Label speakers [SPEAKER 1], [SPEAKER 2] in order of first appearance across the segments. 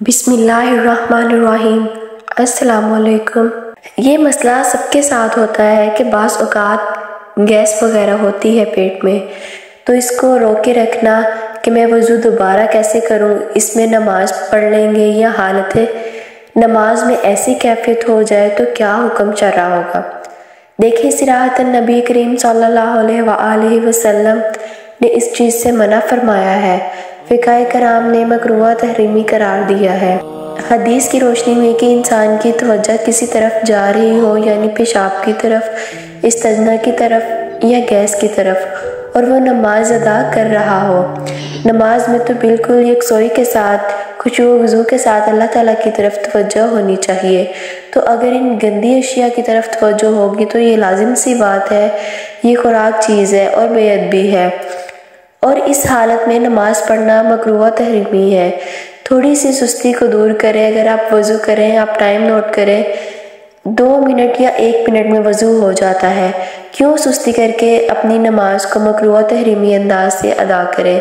[SPEAKER 1] بسم اللہ الرحمن الرحیم۔ السلام علیکم۔ یہ مسئلہ سب کے ساتھ ہوتا ہے کہ بعض اوقات گیس وغیرہ ہوتی ہے پیٹ میں، تو اس کو روک کے رکھنا کہ میں وضو دوبارہ کیسے کروں، اس میں نماز پڑھ لیں گے یا حالت نماز میں ایسی کیفیت ہو جائے تو کیا حکم چل رہا ہوگا۔ دیکھیں صراحت نبی کریم صلی اللہ علیہ وآلہ وسلم نے اس چیز سے منع فرمایا ہے، فقہ کرام نے مکروہ تحریمی قرار دیا ہے۔ حدیث کی روشنی میں کہ انسان کی توجہ کسی طرف جا رہی ہو، یعنی پیشاب کی طرف، استنجا کی طرف یا گیس کی طرف، اور وہ نماز ادا کر رہا ہو۔ نماز میں تو بالکل یکسوئی کے ساتھ، خشوع و خضوع کے ساتھ اللہ تعالیٰ کی طرف توجہ ہونی چاہیے۔ تو اگر ان گندی اشیاء کی طرف توجہ ہوگی تو یہ لازم سی بات ہے، یہ خوراک چیز ہے اور بے ادبی ہے، اور اس حالت میں نماز پڑھنا مکروہ تحریمی ہے۔ تھوڑی سی سستی کو دور کریں، اگر آپ وضو کریں، آپ ٹائم نوٹ کریں، 2 منٹ یا 1 منٹ میں وضو ہو جاتا ہے، کیوں سستی کر کے اپنی نماز کو مکروہ تحریمی انداز سے ادا کریں،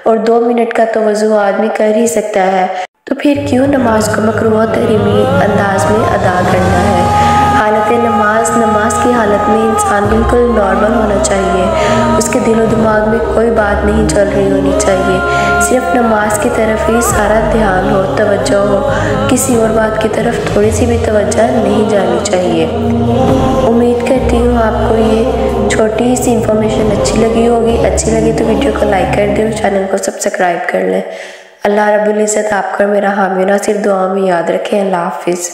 [SPEAKER 1] اور 2 منٹ کا تو وضو آدمی کر ہی سکتا ہے، تو پھر کیوں نماز کو مکروہ تحریمی انداز میں ادا کرنا ہے۔ حالت نماز کی حالت میں انسان بالکل نارمل ہونا چاہیے، اس کے دل و دماغ میں کوئی بات نہیں چل رہی ہونی چاہیے، صرف نماز کی طرف ہی سارا دھیان ہو، توجہ ہو، کسی اور بات کی طرف تھوڑی سی بھی توجہ نہیں جانی چاہیے۔ امید کرتی ہوں آپ کو یہ چھوٹی سی انفارمیشن اچھی لگی ہوگی۔ اچھی لگی تو ویڈیو کو لائک کر دیں اور چینل کو سبسکرائب کر لیں۔ اللہ رب العزت آپ کو میرا حامی و ناصر دعا میں یاد رکھیں۔ اللہ حافظ۔